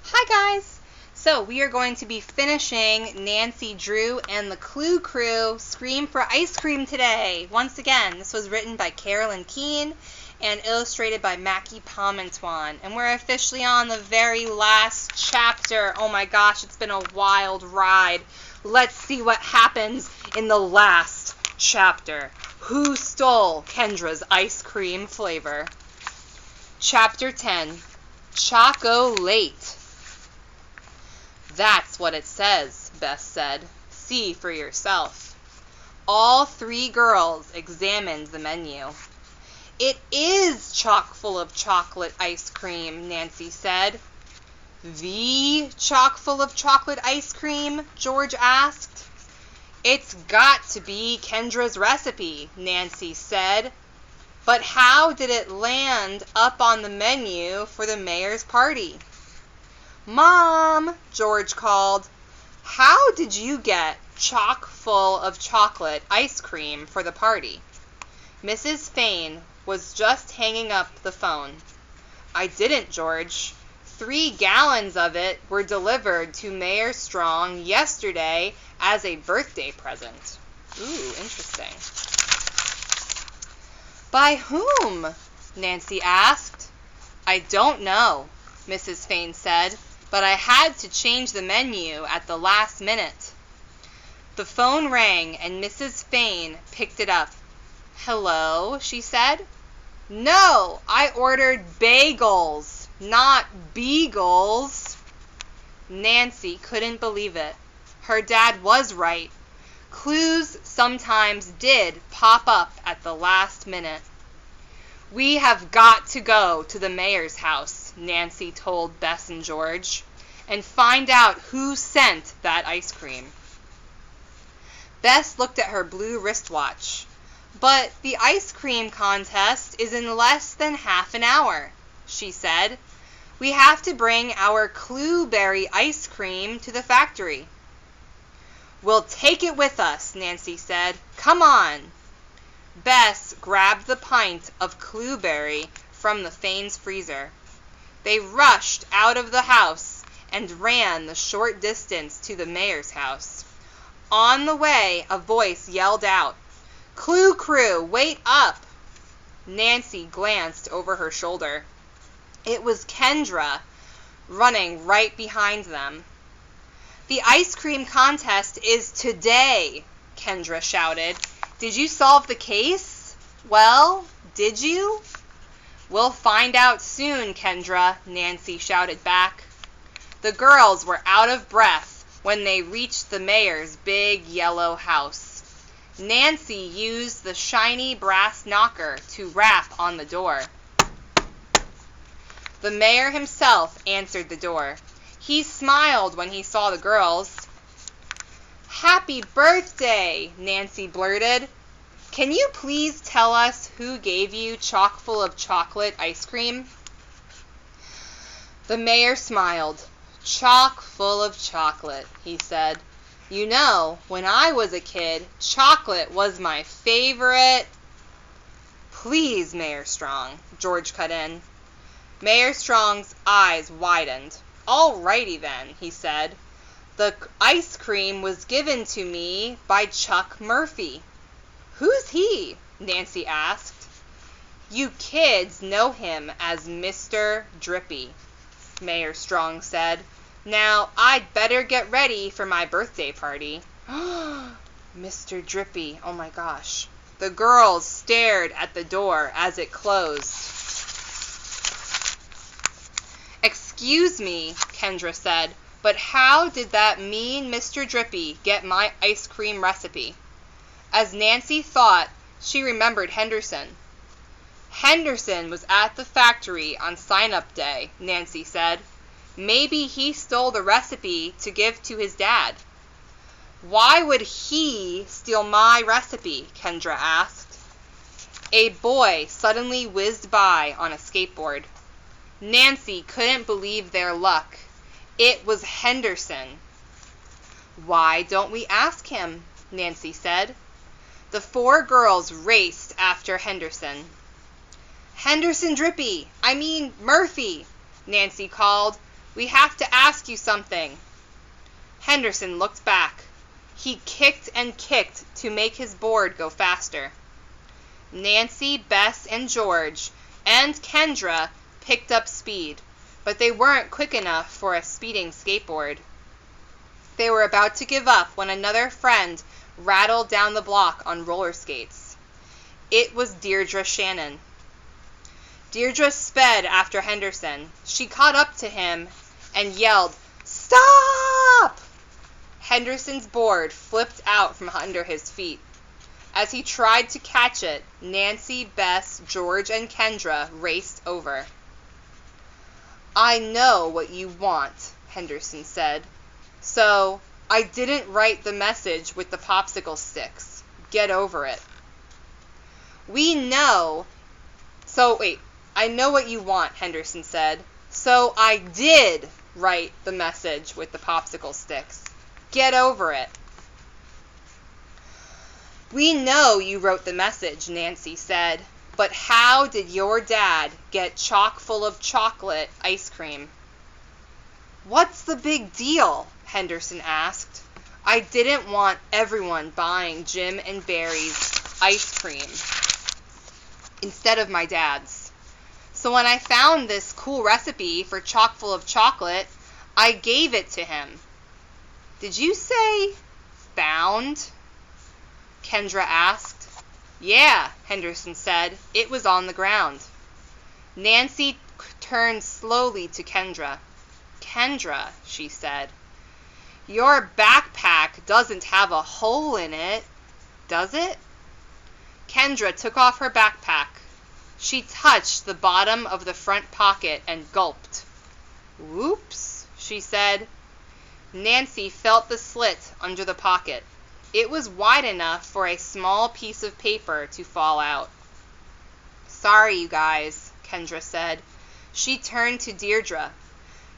Hi guys! So we are going to be finishing Nancy Drew and the Clue Crew Scream for Ice Cream today. Once again, this was written by Carolyn Keene and illustrated by Mackie Palmantuan. And we're officially on the very last chapter. Oh my gosh, it's been a wild ride. Let's see what happens in the last chapter. Who stole Kendra's ice cream flavor? Chapter 10, Choco-Late. That's what it says, Bess said. See for yourself. All three girls examined the menu. It is chock full of chocolate ice cream, Nancy said. The chock full of chocolate ice cream? George asked. It's got to be Kendra's recipe, Nancy said. But how did it land up on the menu for the mayor's party? Mom, George called, how did you get chock full of chocolate ice cream for the party? Mrs. Fane was just hanging up the phone. I didn't, George. 3 gallons of it were delivered to Mayor Strong yesterday as a birthday present. Ooh, interesting. By whom? Nancy asked. I don't know, Mrs. Fane said, but I had to change the menu at the last minute. The phone rang and Mrs. Fane picked it up. Hello, she said. No, I ordered bagels, not beagles. Nancy couldn't believe it. Her dad was right. Clues sometimes did pop up at the last minute. We have got to go to the mayor's house, Nancy told Bess and George, and find out who sent that ice cream. Bess looked at her blue wristwatch. But the ice cream contest is in less than half an hour, she said. We have to bring our Clueberry ice cream to the factory. We'll take it with us, Nancy said. Come on. Bess grabbed the pint of Clueberry from the Fane's freezer. They rushed out of the house and ran the short distance to the mayor's house. On the way, a voice yelled out, Clue Crew, wait up! Nancy glanced over her shoulder. It was Kendra, running right behind them. The ice cream contest is today, Kendra shouted. Did you solve the case? Well, did you? We'll find out soon, Kendra, Nancy shouted back. The girls were out of breath when they reached the mayor's big yellow house. Nancy used the shiny brass knocker to rap on the door. The mayor himself answered the door. He smiled when he saw the girls. Happy birthday, Nancy blurted. Can you please tell us who gave you chock full of chocolate ice cream? The mayor smiled. Chock full of chocolate, he said. You know, when I was a kid, chocolate was my favorite. Please, Mayor Strong, George cut in. Mayor Strong's eyes widened. Alrighty then, he said. The ice cream was given to me by Chuck Murphy. Who's he? Nancy asked. You kids know him as Mr. Drippy, Mayor Strong said. Now, I'd better get ready for my birthday party. Mr. Drippy, oh my gosh. The girls stared at the door as it closed. Excuse me, Kendra said, but how did that mean Mr. Drippy get my ice cream recipe? As Nancy thought, she remembered Henderson. Henderson was at the factory on sign-up day, Nancy said. Maybe he stole the recipe to give to his dad. Why would he steal my recipe? Kendra asked. A boy suddenly whizzed by on a skateboard. Nancy couldn't believe their luck. It was Henderson. Why don't we ask him? Nancy said. The 4 girls raced after Henderson. Henderson Drippy! I mean Murphy! Nancy called. We have to ask you something. Henderson looked back. He kicked and kicked to make his board go faster. Nancy, Bess, and George, and Kendra picked up speed, but they weren't quick enough for a speeding skateboard. They were about to give up when another friend rattled down the block on roller skates. It was Deirdre Shannon. Deirdre sped after Henderson. She caught up to him and yelled, "Stop!" Henderson's board flipped out from under his feet. As he tried to catch it, Nancy, Bess, George, and Kendra raced over. "I know what you want," Henderson said. "So, I didn't write the message with the popsicle sticks. Get over it." I know what you want," Henderson said. "So I did write the message with the popsicle sticks. Get over it." "We know you wrote the message," Nancy said. "But how did your dad get chock full of chocolate ice cream?" "What's the big deal?" Henderson asked. "I didn't want everyone buying Jim and Barry's ice cream instead of my dad's. So when I found this cool recipe for chock full of chocolate, I gave it to him." "Did you say found?" Kendra asked. "Yeah," Henderson said. "It was on the ground." Nancy turned slowly to Kendra. "Kendra," she said, "your backpack doesn't have a hole in it, does it?" Kendra took off her backpack. She touched the bottom of the front pocket and gulped. "Whoops," she said. Nancy felt the slit under the pocket. It was wide enough for a small piece of paper to fall out. "Sorry, you guys," Kendra said. She turned to Deirdre.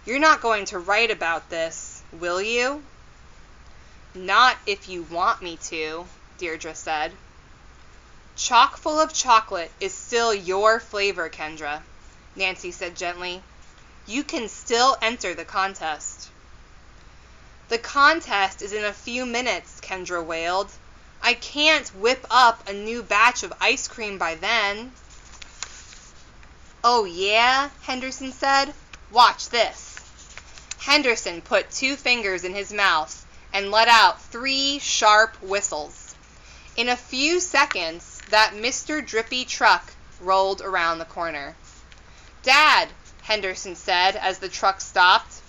"You're not going to write about this, will you?" "Not if you want me to," Deirdre said. "Chock full of chocolate is still your flavor, Kendra," Nancy said gently. "You can still enter the contest." "The contest is in a few minutes," Kendra wailed. "I can't whip up a new batch of ice cream by then." "Oh yeah?" Henderson said. "Watch this." Henderson put 2 fingers in his mouth and let out 3 sharp whistles. In a few seconds, that Mr. Drippy truck rolled around the corner. "Dad," Henderson said as the truck stopped,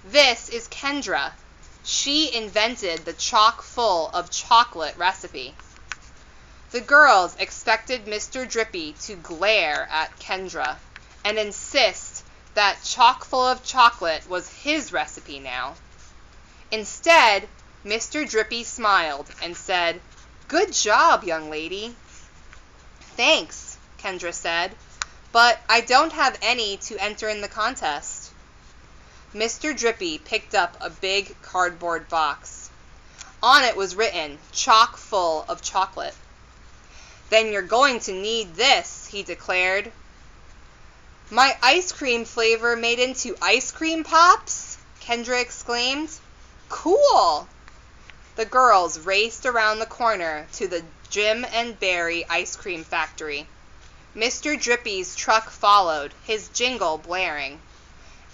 "this is Kendra. She invented the chock full of chocolate recipe." The girls expected Mr. Drippy to glare at Kendra and insist that chock full of chocolate was his recipe now. Instead, Mr. Drippy smiled and said, "Good job, young lady." "Thanks," Kendra said, "but I don't have any to enter in the contest." Mr. Drippy picked up a big cardboard box. On it was written, "Chock full of chocolate." "Then you're going to need this," he declared. "My ice cream flavor made into ice cream pops?" Kendra exclaimed. "Cool!" The girls raced around the corner to the Jim and Barry ice cream factory. Mr. Drippy's truck followed, his jingle blaring.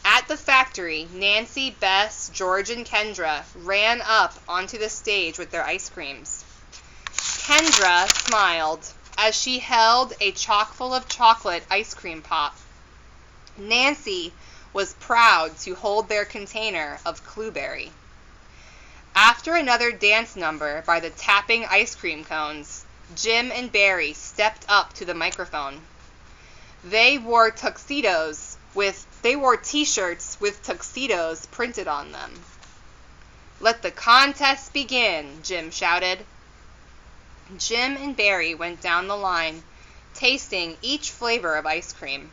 At the factory, Nancy, Bess, George, and Kendra ran up onto the stage with their ice creams. Kendra smiled as she held a chock full of chocolate ice cream pop. Nancy was proud to hold their container of Clueberry. After another dance number by the tapping ice cream cones, Jim and Barry stepped up to the microphone. They wore t-shirts with tuxedos printed on them. "Let the contest begin," Jim shouted. Jim and Barry went down the line, tasting each flavor of ice cream.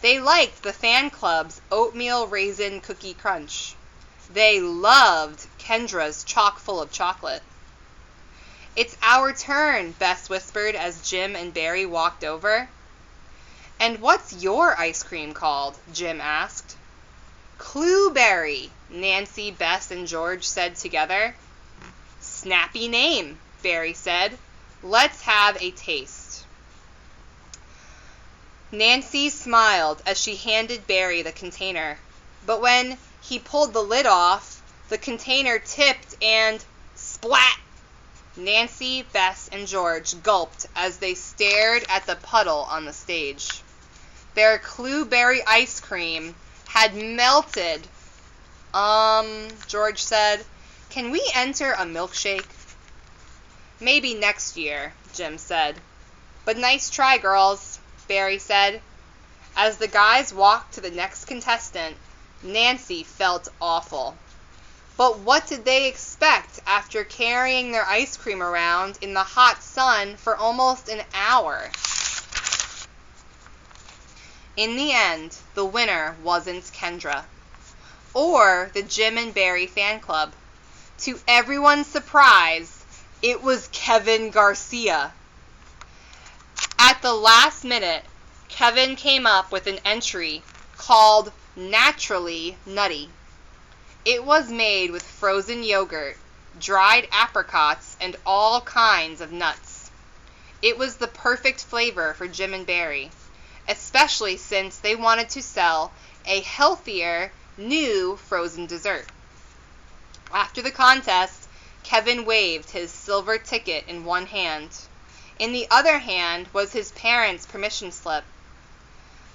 They liked the fan club's oatmeal raisin cookie crunch. They loved Kendra's chock full of chocolate. "It's our turn," Bess whispered as Jim and Barry walked over. "And what's your ice cream called?" Jim asked. Clueberry, Nancy, Bess, and George said together. Snappy name, Barry said. Let's have a taste. Nancy smiled as she handed Barry the container, but when he pulled the lid off, the container tipped and splat! Nancy, Bess, and George gulped as they stared at the puddle on the stage. Their Clueberry ice cream had melted. George said, can we enter a milkshake? Maybe next year, Jim said. But nice try, girls, Barry said. As the guys walked to the next contestant, Nancy felt awful. But what did they expect after carrying their ice cream around in the hot sun for almost an hour? In the end, the winner wasn't Kendra, or the Jim and Barry fan club. To everyone's surprise, it was Kevin Garcia. At the last minute, Kevin came up with an entry called Naturally Nutty. It was made with frozen yogurt, dried apricots, and all kinds of nuts. It was the perfect flavor for Jim and Barry, especially since they wanted to sell a healthier, new frozen dessert. After the contest, Kevin waved his silver ticket in one hand. In the other hand was his parents' permission slip.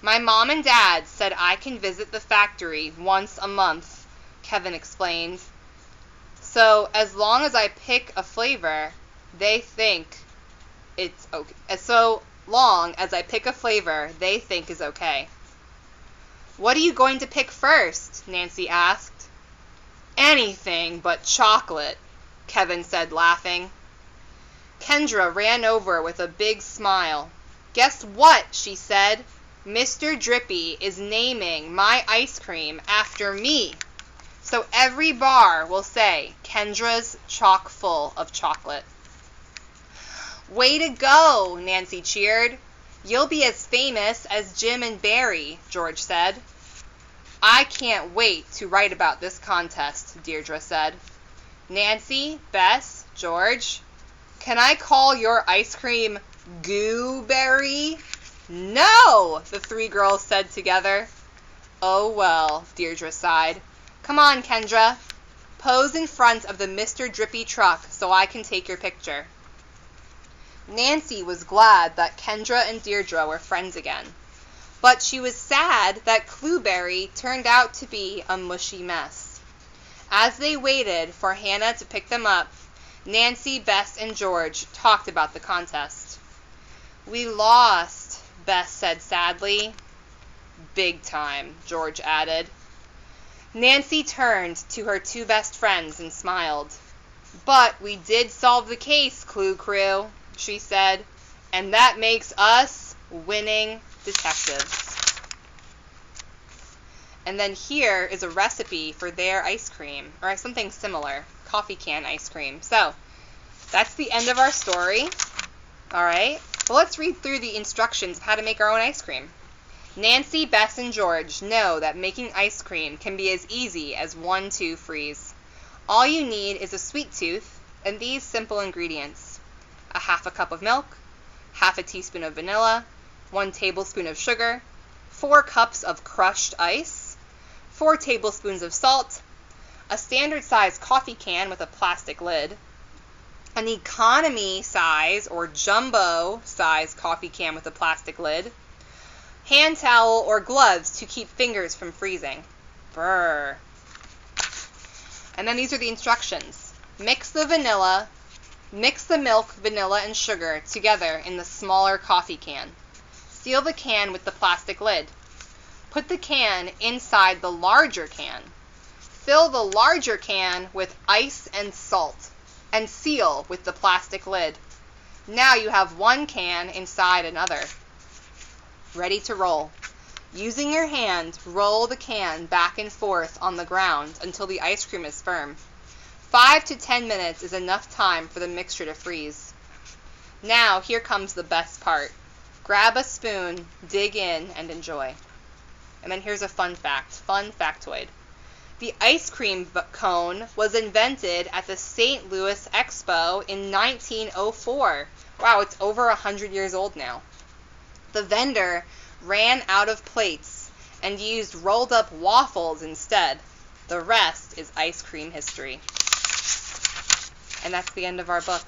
My mom and dad said I can visit the factory once a month, Kevin explained. So as long as I pick a flavor, they think it's okay. So long as I pick a flavor they think is okay. What are you going to pick first? Nancy asked. Anything but chocolate, Kevin said, laughing. Kendra ran over with a big smile. Guess what? She said. Mr. Drippy is naming my ice cream after me. So every bar will say, Kendra's chock full of chocolate. Way to go, Nancy cheered. You'll be as famous as Jim and Barry, George said. I can't wait to write about this contest, Deirdre said. Nancy, Bess, George, can I call your ice cream Gooberry? No, the three girls said together. Oh well, Deirdre sighed. Come on, Kendra. Pose in front of the Mr. Drippy truck so I can take your picture. Nancy was glad that Kendra and Deirdre were friends again, but she was sad that Clueberry turned out to be a mushy mess. As they waited for Hannah to pick them up, Nancy, Bess, and George talked about the contest. We lost, Bess said sadly. Big time, George added. Nancy turned to her two best friends and smiled. But we did solve the case, Clue Crew, she said, and that makes us winning detectives. And then here is a recipe for their ice cream, or something similar, coffee can ice cream. So, that's the end of our story. Alright, well let's read through the instructions of how to make our own ice cream. Nancy, Bess, and George know that making ice cream can be as easy as 1-2 freeze. All you need is a sweet tooth and these simple ingredients. A half a cup of milk, half a teaspoon of vanilla, 1 tablespoon of sugar, 4 cups of crushed ice, 4 tablespoons of salt, a standard size coffee can with a plastic lid, an economy size or jumbo size coffee can with a plastic lid, hand towel or gloves to keep fingers from freezing. Brr. And then these are the instructions. Mix the milk, vanilla, and sugar together in the smaller coffee can. Seal the can with the plastic lid. Put the can inside the larger can. Fill the larger can with ice and salt and seal with the plastic lid. Now you have one can inside another. Ready to roll. Using your hand, roll the can back and forth on the ground until the ice cream is firm. 5 to 10 minutes is enough time for the mixture to freeze. Now, here comes the best part. Grab a spoon, dig in, and enjoy. And then here's a fun factoid. The ice cream cone was invented at the St. Louis Expo in 1904. Wow, it's over 100 years old now. The vendor ran out of plates and used rolled up waffles instead. The rest is ice cream history. And that's the end of our book.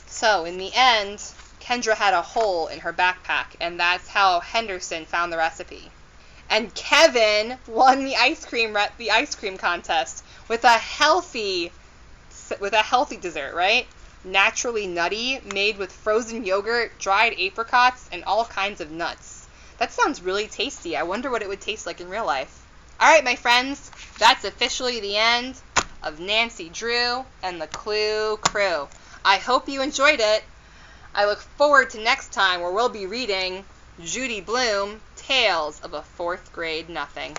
So, in the end, Kendra had a hole in her backpack, and that's how Henderson found the recipe. And Kevin won the ice cream contest with a healthy dessert, right? Naturally nutty, made with frozen yogurt, dried apricots, and all kinds of nuts. That sounds really tasty. I wonder what it would taste like in real life. All right, my friends, that's officially the end of Nancy Drew and the Clue Crew. I hope you enjoyed it. I look forward to next time where we'll be reading Judy Blume, Tales of a Fourth Grade Nothing.